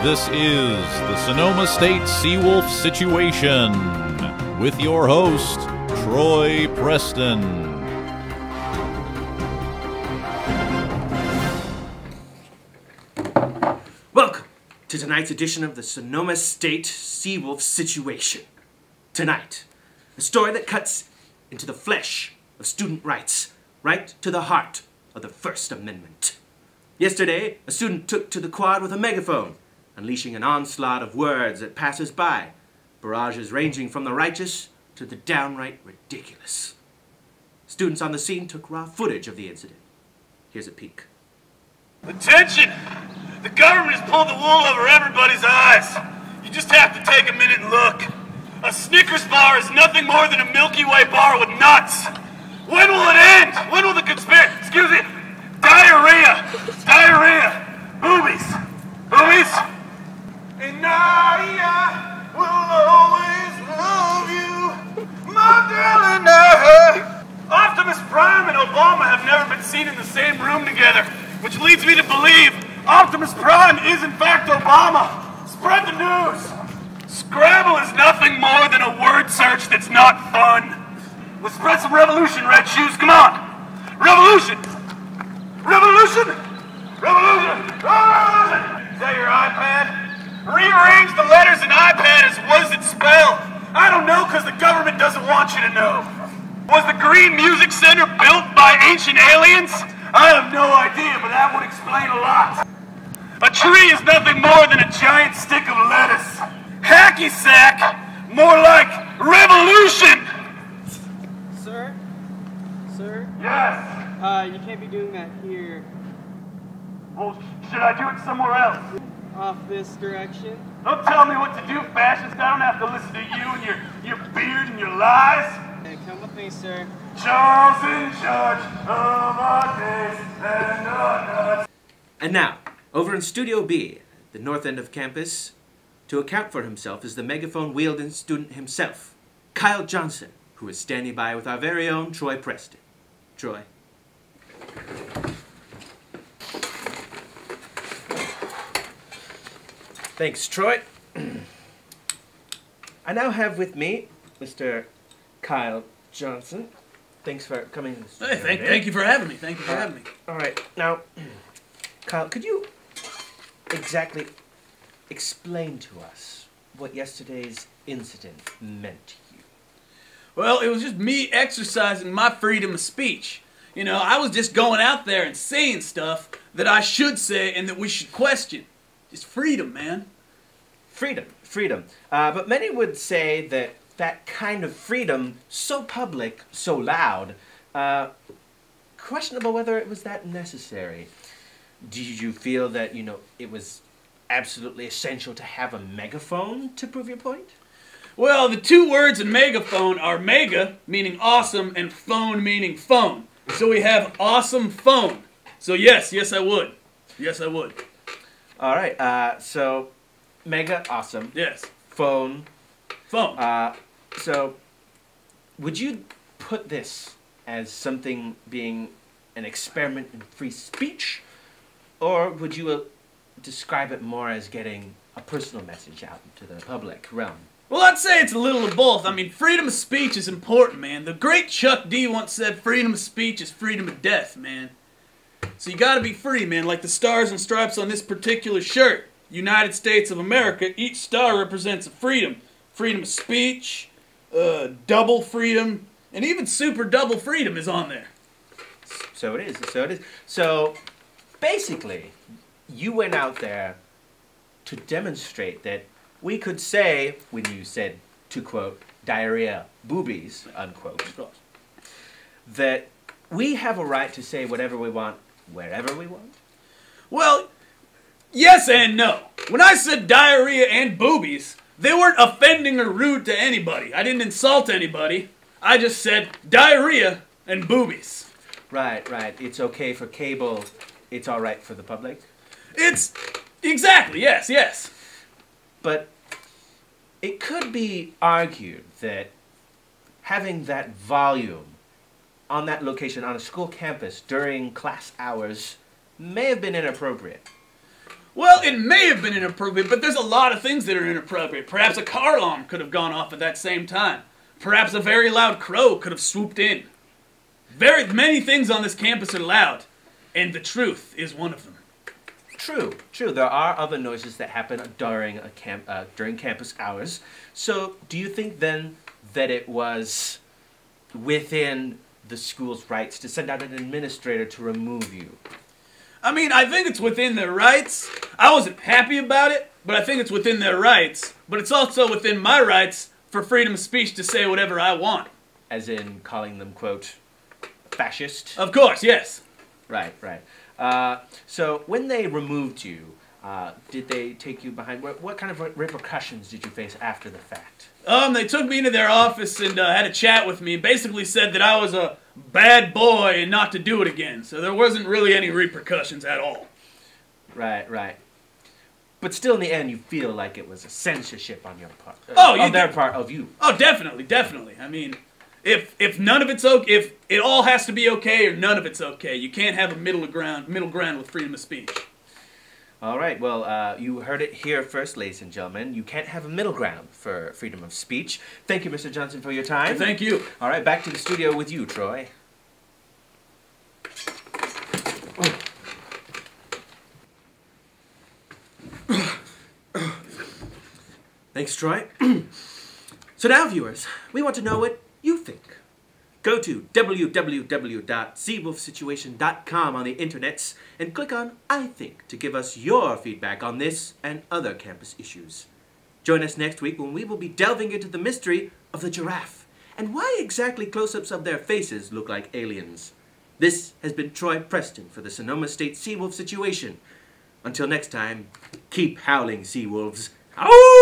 This is the Sonoma State Seawolf Situation with your host, Troy Preston. Welcome to tonight's edition of the Sonoma State Seawolf Situation. Tonight, a story that cuts into the flesh of student rights, right to the heart of the First Amendment. Yesterday, a student took to the quad with a megaphone, unleashing an onslaught of words at passers-by, barrages ranging from the righteous to the downright ridiculous. Students on the scene took raw footage of the incident. Here's a peek. Attention! The government has pulled the wool over everybody's eyes. You just have to take a minute and look. A Snickers bar is nothing more than a Milky Way bar with nuts. When will it end? When will the conspiracy... Excuse me. Diarrhea. Diarrhea. Boobies. Boobies. And I will always love you, my darling. Optimus Prime and Obama have never been seen in the same room together, which leads me to believe Optimus Prime is in fact Obama. Spread the news. Scrabble is nothing more than a word search that's not fun. Let's spread some revolution, Red Shoes. Come on. Revolution. Revolution. Revolution. Revolution. Is that your iPad? Rearrange the letters in iPad as what does it spell? I don't know because the government doesn't want you to know. Was the Green Music Center built by ancient aliens? I have no idea, but that would explain a lot. A tree is nothing more than a giant stick of lettuce. Hacky sack, more like revolution. Sir? Sir? Yes. You can't be doing that here. Well, should I do it somewhere else? Off this direction. Don't tell me what to do, fascist. I don't have to listen to you and your beard and your lies. Hey, come with me, sir. Charles in charge of our days and our nuts. And now, over in Studio B, the north end of campus, to account for himself is the megaphone-wielding student himself, Kyle Johnson, who is standing by with our very own Troy Preston. Troy. Thanks, Troy. I now have with me Mr. Kyle Johnson. Thanks for coming to the studio. Hey, thank you for having me. Thank you for having me. All right. Now, Kyle, could you exactly explain to us what yesterday's incident meant to you? Well, it was just me exercising my freedom of speech. You know, I was just going out there and saying stuff that I should say and that we should question. Just freedom, man. Freedom, freedom. But many would say that that kind of freedom, so public, so loud, questionable whether it was that necessary. Did you feel that, you know, it was absolutely essential to have a megaphone to prove your point? Well, the two words in megaphone are mega, meaning awesome, and phone, meaning phone. So we have awesome phone. So yes, I would. Yes, I would. All right, so mega, awesome. Yes. Phone. Phone. So would you put this as something being an experiment in free speech? Or would you describe it more as getting a personal message out into the public realm? Well, I'd say it's a little of both. I mean, freedom of speech is important, man. The great Chuck D once said freedom of speech is freedom of death, man. So you gotta be free, man, like the stars and stripes on this particular shirt. United States of America, each star represents a freedom. Freedom of speech, double freedom, and even super double freedom is on there. So it is, so it is. So basically, you went out there to demonstrate that we could say, when you said, to quote, diarrhea, boobies, unquote, that we have a right to say whatever we want, wherever we want? Well, yes and no. When I said diarrhea and boobies, they weren't offending or rude to anybody. I didn't insult anybody. I just said diarrhea and boobies. Right, right. It's okay for cable. It's all right for the public? It's... exactly, yes, yes. But it could be argued that having that volume on that location on a school campus during class hours may have been inappropriate. Well, it may have been inappropriate, but there's a lot of things that are inappropriate. Perhaps a car alarm could have gone off at that same time. Perhaps a very loud crow could have swooped in. Very many things on this campus are loud, and the truth is one of them. True, true. There are other noises that happen during during campus hours. So, do you think then that it was within the school's rights to send out an administrator to remove you? I mean, I think it's within their rights. I wasn't happy about it, but I think it's within their rights. But it's also within my rights for freedom of speech to say whatever I want. As in calling them, quote, fascist? Of course, yes. Right, right. So when they removed you, did they take you behind? What kind of repercussions did you face after the fact? They took me into their office and had a chat with me and basically said that I was a bad boy and not to do it again. So there wasn't really any repercussions at all. Right, right. But still, in the end, you feel like it was a censorship on your part. On their part of you. Oh, definitely, definitely. I mean, if none of it's okay, if it all has to be okay or none of it's okay, you can't have a middle ground with freedom of speech. All right, well, you heard it here first, ladies and gentlemen. You can't have a middle ground for freedom of speech. Thank you, Mr. Johnson, for your time. Thank you. All right, back to the studio with you, Troy. Thanks, Troy. So now, viewers, we want to know what you think. Go to www.seawolfsituation.com on the internets and click on I Think to give us your feedback on this and other campus issues. Join us next week when we will be delving into the mystery of the giraffe and why exactly close-ups of their faces look like aliens. This has been Troy Preston for the Sonoma State Seawolf Situation. Until next time, keep howling, Seawolves. Ow!